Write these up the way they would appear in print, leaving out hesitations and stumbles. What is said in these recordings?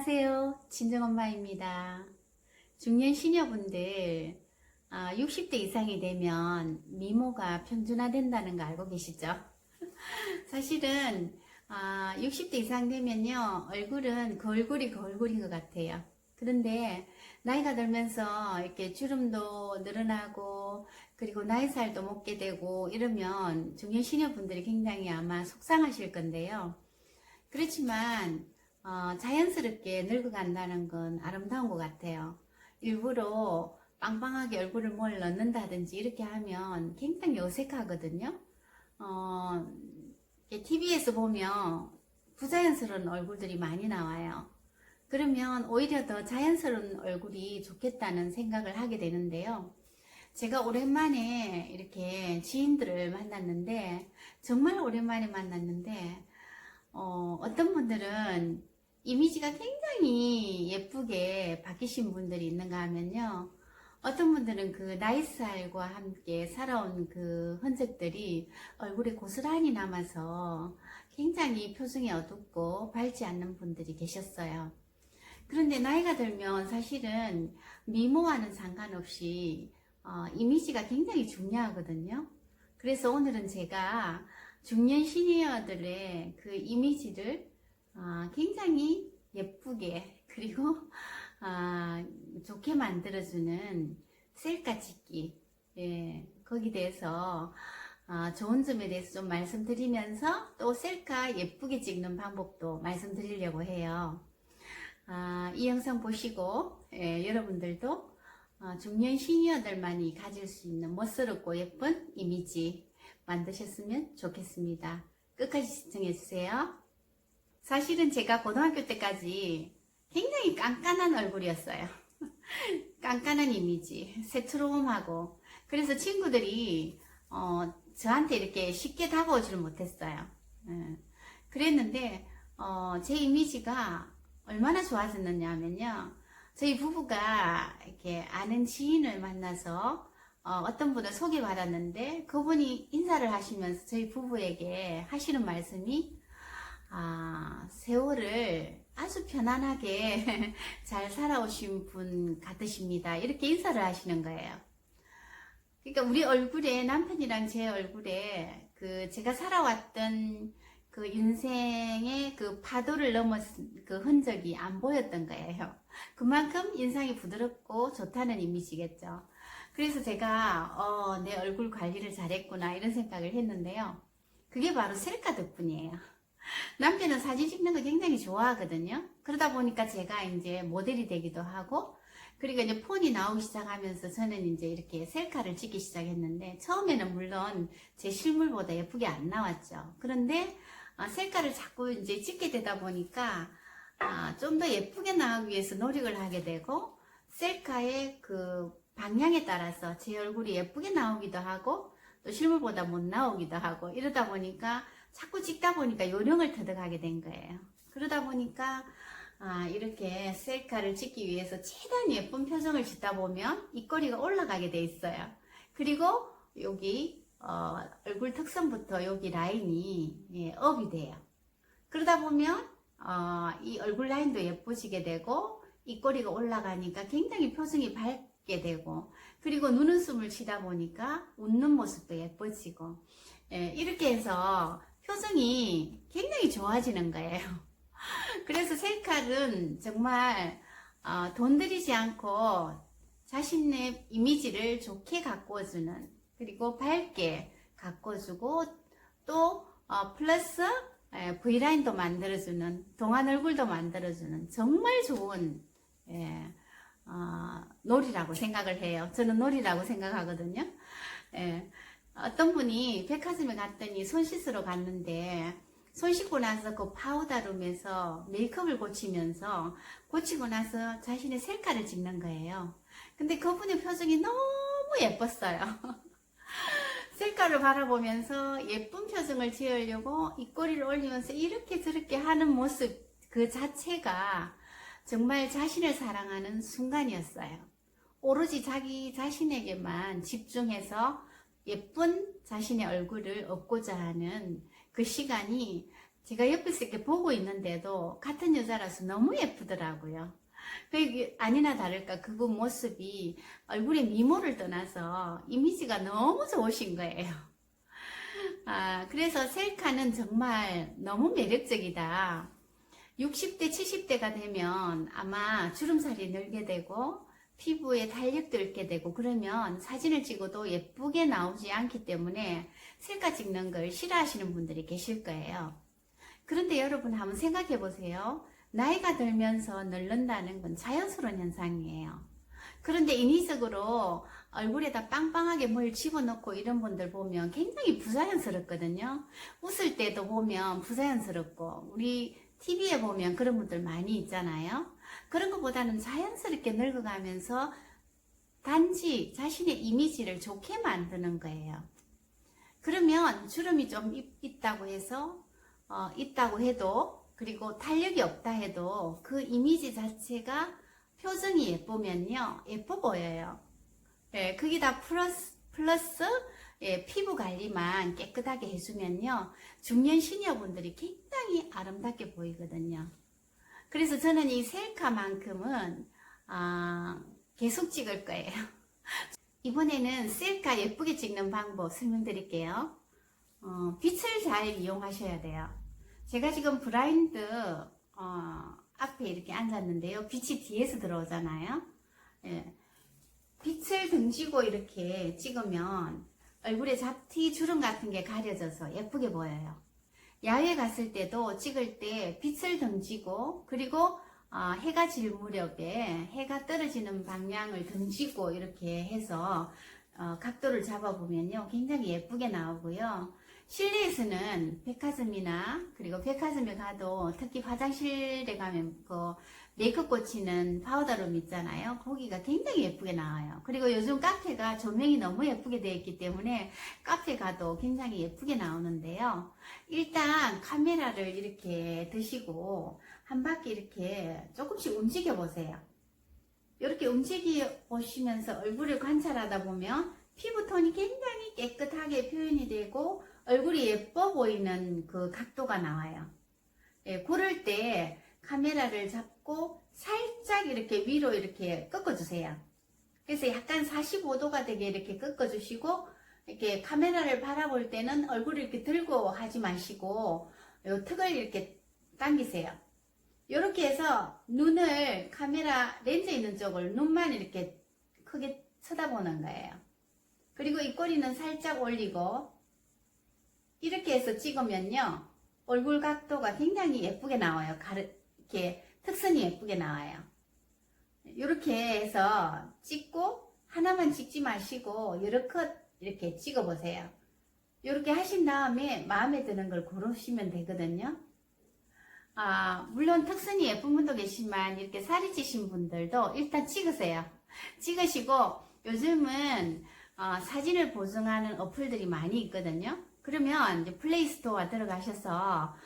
안녕하세요. 친정엄마입니다. 중년 시녀분들 60대 이상이 되면 미모가 평준화된다는 거 알고 계시죠? 사실은 60대 이상 되면요 얼굴은 그 얼굴이 그 얼굴인 것 같아요. 그런데 나이가 들면서 이렇게 주름도 늘어나고 그리고 나이 살도 먹게 되고 이러면 중년 시녀분들이 굉장히 아마 속상하실 건데요. 그렇지만 자연스럽게 늙어간다는 건 아름다운 것 같아요. 일부러 빵빵하게 얼굴을 뭘 넣는다든지 이렇게 하면 굉장히 어색하거든요. TV에서 보면 부자연스러운 얼굴들이 많이 나와요. 그러면 오히려 더 자연스러운 얼굴이 좋겠다는 생각을 하게 되는데요. 제가 오랜만에 이렇게 지인들을 만났는데, 정말 오랜만에 만났는데, 어떤 분들은 이미지가 굉장히 예쁘게 바뀌신 분들이 있는가 하면요. 어떤 분들은 그 나이살과 함께 살아온 그 흔적들이 얼굴에 고스란히 남아서 굉장히 표정이 어둡고 밝지 않는 분들이 계셨어요. 그런데 나이가 들면 사실은 미모와는 상관없이 이미지가 굉장히 중요하거든요. 그래서 오늘은 제가 중년 시니어들의 그 이미지를 굉장히 예쁘게 그리고 좋게 만들어주는 셀카 찍기, 거기 대해서 좋은 점에 대해서 좀 말씀드리면서 또 셀카 예쁘게 찍는 방법도 말씀드리려고 해요. 이 영상 보시고 여러분들도 중년 시니어들만이 가질 수 있는 멋스럽고 예쁜 이미지 만드셨으면 좋겠습니다. 끝까지 시청해주세요. 사실은 제가 고등학교 때까지 굉장히 깐깐한 얼굴이었어요. 깐깐한 이미지, 새트롬하고. 그래서 친구들이 저한테 이렇게 쉽게 다가오지를 못했어요. 그랬는데 제 이미지가 얼마나 좋아졌느냐 하면요. 저희 부부가 이렇게 아는 지인을 만나서 어떤 분을 소개받았는데 그분이 인사를 하시면서 저희 부부에게 하시는 말씀이 세월을 아주 편안하게 잘 살아오신 분 같으십니다. 이렇게 인사를 하시는 거예요. 그러니까 우리 얼굴에, 남편이랑 제 얼굴에 그 제가 살아왔던 그 인생의 그 파도를 넘었은 그 흔적이 안 보였던 거예요. 그만큼 인상이 부드럽고 좋다는 이미지겠죠. 그래서 제가 내 얼굴 관리를 잘했구나 이런 생각을 했는데요. 그게 바로 셀카 덕분이에요. 남편은 사진 찍는 거 굉장히 좋아하거든요. 그러다 보니까 제가 이제 모델이 되기도 하고, 그리고 이제 폰이 나오기 시작하면서 저는 이제 이렇게 셀카를 찍기 시작했는데, 처음에는 물론 제 실물보다 예쁘게 안 나왔죠. 그런데 셀카를 자꾸 이제 찍게 되다 보니까 좀 더 예쁘게 나오기 위해서 노력을 하게 되고, 셀카의 그 방향에 따라서 제 얼굴이 예쁘게 나오기도 하고 또 실물보다 못 나오기도 하고 이러다 보니까 자꾸 찍다 보니까 요령을 터득하게 된 거예요. 그러다 보니까 이렇게 셀카를 찍기 위해서 최대한 예쁜 표정을 짓다 보면 입꼬리가 올라가게 돼 있어요. 그리고 여기 얼굴 특성부터 여기 라인이 업이 돼요. 그러다 보면 이 얼굴 라인도 예뻐지게 되고 입꼬리가 올라가니까 굉장히 표정이 밝게 되고, 그리고 눈웃음을 치다 보니까 웃는 모습도 예뻐지고, 이렇게 해서 표정이 굉장히 좋아지는 거예요. 그래서 셀카는 정말 돈 들이지 않고 자신의 이미지를 좋게 가꿔주는, 그리고 밝게 가꿔주고 또 플러스 V라인도 만들어주는, 동안 얼굴도 만들어주는 정말 좋은 놀이라고 생각을 해요. 저는 놀이라고 생각하거든요. 어떤 분이 백화점에 갔더니 손 씻으러 갔는데 손 씻고 나서 그 파우더룸에서 메이크업을 고치고 나서 자신의 셀카를 찍는 거예요. 근데 그분의 표정이 너무 예뻤어요. 셀카를 바라보면서 예쁜 표정을 지으려고 입꼬리를 올리면서 이렇게 저렇게 하는 모습 그 자체가 정말 자신을 사랑하는 순간이었어요. 오로지 자기 자신에게만 집중해서 예쁜 자신의 얼굴을 얻고자 하는 그 시간이 제가 옆에서 이렇게 보고 있는데도 같은 여자라서 너무 예쁘더라고요. 아니나 다를까 그분 모습이 얼굴에 미모를 떠나서 이미지가 너무 좋으신 거예요. 그래서 셀카는 정말 너무 매력적이다. 60대, 70대가 되면 아마 주름살이 늘게 되고 피부에 탄력도 잃게 되고 그러면 사진을 찍어도 예쁘게 나오지 않기 때문에 셀카 찍는 걸 싫어하시는 분들이 계실 거예요. 그런데 여러분 한번 생각해 보세요. 나이가 들면서 늙는다는 건 자연스러운 현상이에요. 그런데 인위적으로 얼굴에다 빵빵하게 뭘 집어넣고 이런 분들 보면 굉장히 부자연스럽거든요. 웃을 때도 보면 부자연스럽고 우리 TV에 보면 그런 분들 많이 있잖아요. 그런 것보다는 자연스럽게 늙어가면서 단지 자신의 이미지를 좋게 만드는 거예요. 그러면 주름이 좀 있다고 해서 있다고 해도 그리고 탄력이 없다 해도 그 이미지 자체가 표정이 예쁘면요 예뻐 보여요. 예, 그게 다 플러스 예, 피부 관리만 깨끗하게 해주면요 중년 시니어분들이 굉장히 아름답게 보이거든요. 그래서 저는 이 셀카만큼은 계속 찍을 거예요. 이번에는 셀카 예쁘게 찍는 방법 설명드릴게요. 빛을 잘 이용하셔야 돼요. 제가 지금 블라인드 앞에 이렇게 앉았는데요. 빛이 뒤에서 들어오잖아요. 예. 빛을 등지고 이렇게 찍으면 얼굴에 잡티 주름 같은 게 가려져서 예쁘게 보여요. 야외 갔을 때도 찍을 때 빛을 등지고 그리고 해가 질 무렵에 해가 떨어지는 방향을 등지고 이렇게 해서 각도를 잡아보면요 굉장히 예쁘게 나오고요. 실내에서는 백화점이나 그리고 백화점에 가도 특히 화장실에 가면 그 메이크업 고치는 파우더룸 있잖아요. 거기가 굉장히 예쁘게 나와요. 그리고 요즘 카페가 조명이 너무 예쁘게 되어 있기 때문에 카페 가도 굉장히 예쁘게 나오는데요. 일단 카메라를 이렇게 드시고 한 바퀴 이렇게 조금씩 움직여 보세요. 이렇게 움직여 보시면서 얼굴을 관찰하다 보면 피부톤이 굉장히 깨끗하게 표현이 되고 얼굴이 예뻐 보이는 그 각도가 나와요. 예, 그럴 때 카메라를 잡고 살짝 이렇게 위로 이렇게 꺾어주세요. 그래서 약간 45도가 되게 이렇게 꺾어주시고 이렇게 카메라를 바라볼 때는 얼굴을 이렇게 들고 하지 마시고 요 턱을 이렇게 당기세요. 이렇게 해서 눈을 카메라 렌즈 있는 쪽을 눈만 이렇게 크게 쳐다보는 거예요. 그리고 입꼬리는 살짝 올리고 이렇게 해서 찍으면요 얼굴 각도가 굉장히 예쁘게 나와요. 이렇게 특선이 예쁘게 나와요. 이렇게 해서 찍고 하나만 찍지 마시고 여러 컷 이렇게 찍어 보세요. 이렇게 하신 다음에 마음에 드는 걸 고르시면 되거든요. 물론 특선이 예쁜 분도 계시지만 이렇게 살이 찌신 분들도 일단 찍으세요. 찍으시고 요즘은 사진을 보정하는 어플들이 많이 있거든요. 그러면 이제 플레이스토어 들어가셔서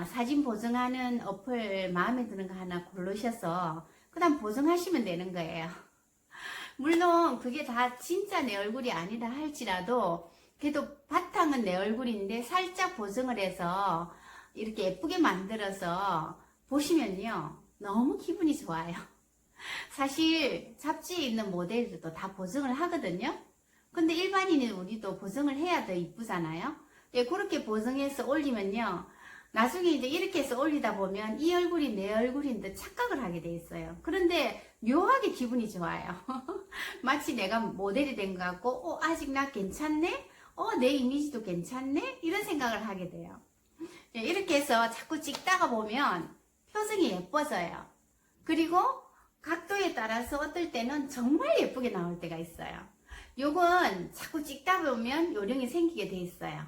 사진 보정하는 어플 마음에 드는 거 하나 고르셔서 그 다음 보정하시면 되는 거예요. 물론 그게 다 진짜 내 얼굴이 아니다 할지라도 그래도 바탕은 내 얼굴인데 살짝 보정을 해서 이렇게 예쁘게 만들어서 보시면요 너무 기분이 좋아요. 사실 잡지에 있는 모델들도 다 보정을 하거든요. 근데 일반인인 우리도 보정을 해야 더 이쁘잖아요. 예, 그렇게 보정해서 올리면요 나중에 이제 이렇게 해서 올리다 보면 이 얼굴이 내 얼굴인 듯 착각을 하게 돼 있어요. 그런데 묘하게 기분이 좋아요. 마치 내가 모델이 된 것 같고 아직 나 괜찮네? 내 이미지도 괜찮네? 이런 생각을 하게 돼요. 예, 이렇게 해서 자꾸 찍다가 보면 표정이 예뻐져요. 그리고 각도에 따라서 어떨 때는 정말 예쁘게 나올 때가 있어요. 요건 자꾸 찍다 보면 요령이 생기게 돼 있어요.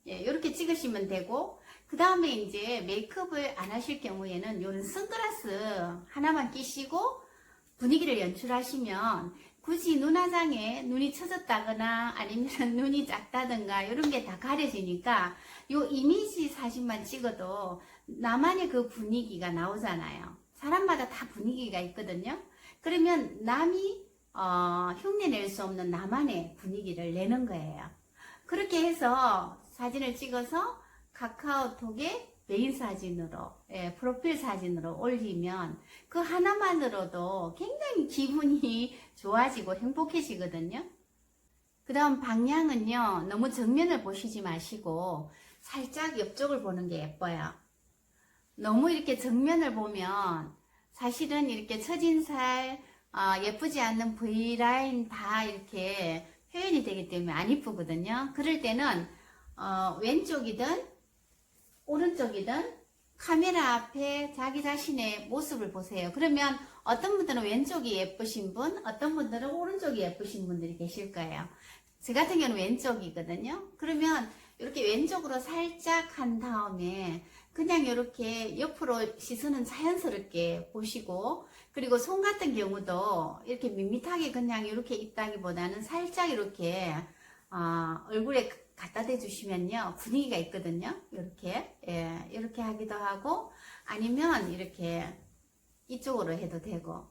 예, 이렇게 찍으시면 되고 그 다음에 이제 메이크업을 안 하실 경우에는 요런 선글라스 하나만 끼시고 분위기를 연출하시면 굳이 눈화장에 눈이 처졌다거나 아니면 눈이 작다든가 이런 게 다 가려지니까 요 이미지 사진만 찍어도 나만의 그 분위기가 나오잖아요. 사람마다 다 분위기가 있거든요. 그러면 남이 흉내낼 수 없는 나만의 분위기를 내는 거예요. 그렇게 해서 사진을 찍어서 카카오톡에 메인 사진으로, 프로필 사진으로 올리면 그 하나만으로도 굉장히 기분이 좋아지고 행복해지거든요. 그 다음 방향은요, 너무 정면을 보시지 마시고 살짝 옆쪽을 보는 게 예뻐요. 너무 이렇게 정면을 보면 사실은 이렇게 처진살, 예쁘지 않는 V라인 다 이렇게 표현이 되기 때문에 안 이쁘거든요. 그럴 때는 왼쪽이든 오른쪽이든 카메라 앞에 자기 자신의 모습을 보세요. 그러면 어떤 분들은 왼쪽이 예쁘신 분, 어떤 분들은 오른쪽이 예쁘신 분들이 계실 거예요. 저 같은 경우는 왼쪽이거든요. 그러면 이렇게 왼쪽으로 살짝 한 다음에 그냥 이렇게 옆으로 시선은 자연스럽게 보시고, 그리고 손 같은 경우도 이렇게 밋밋하게 그냥 이렇게 있다기보다는 살짝 이렇게 얼굴에 갖다 대주시면요 분위기가 있거든요. 이렇게 이렇게 하기도 하고, 아니면 이렇게 이쪽으로 해도 되고,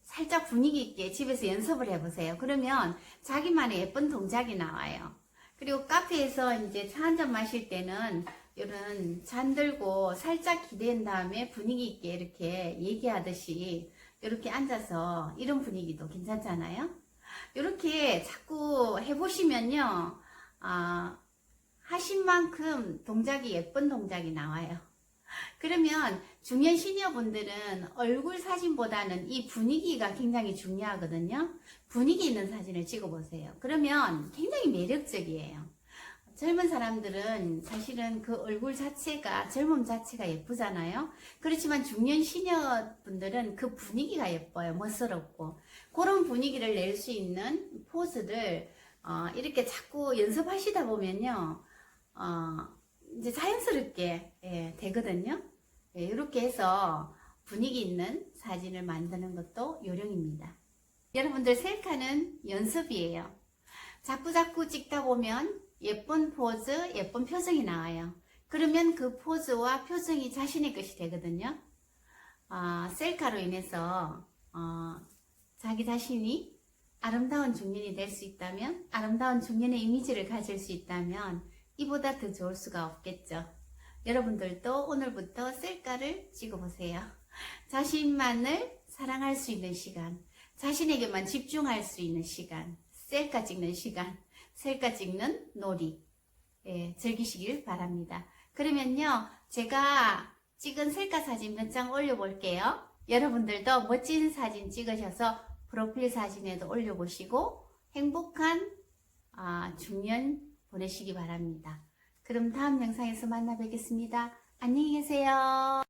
살짝 분위기 있게 집에서 연습을 해보세요. 그러면 자기만의 예쁜 동작이 나와요. 그리고 카페에서 이제 차 한잔 마실 때는 이런 잔 들고 살짝 기댄 다음에 분위기 있게 이렇게 얘기하듯이 이렇게 앉아서 이런 분위기도 괜찮잖아요. 이렇게 자꾸 해보시면요, 하신 만큼 동작이 예쁜 동작이 나와요. 그러면 중년 시니어분들은 얼굴 사진보다는 이 분위기가 굉장히 중요하거든요. 분위기 있는 사진을 찍어보세요. 그러면 굉장히 매력적이에요. 젊은 사람들은 사실은 그 얼굴 자체가, 젊음 자체가 예쁘잖아요. 그렇지만 중년 시니어분들은 그 분위기가 예뻐요. 멋스럽고. 그런 분위기를 낼 수 있는 포즈를 이렇게 자꾸 연습하시다 보면요, 이제 자연스럽게 되거든요. 이렇게 해서 분위기 있는 사진을 만드는 것도 요령입니다. 여러분들 셀카는 연습이에요. 자꾸 찍다 보면 예쁜 포즈, 예쁜 표정이 나와요. 그러면 그 포즈와 표정이 자신의 것이 되거든요. 셀카로 인해서 자기 자신이 아름다운 중년이 될 수 있다면, 아름다운 중년의 이미지를 가질 수 있다면 이보다 더 좋을 수가 없겠죠. 여러분들도 오늘부터 셀카를 찍어보세요. 자신만을 사랑할 수 있는 시간, 자신에게만 집중할 수 있는 시간, 셀카 찍는 시간, 셀카 찍는 놀이, 즐기시길 바랍니다. 그러면요, 제가 찍은 셀카 사진 몇 장 올려볼게요. 여러분들도 멋진 사진 찍으셔서 프로필 사진에도 올려보시고 행복한 중년 보내시기 바랍니다. 그럼 다음 영상에서 만나 뵙겠습니다. 안녕히 계세요.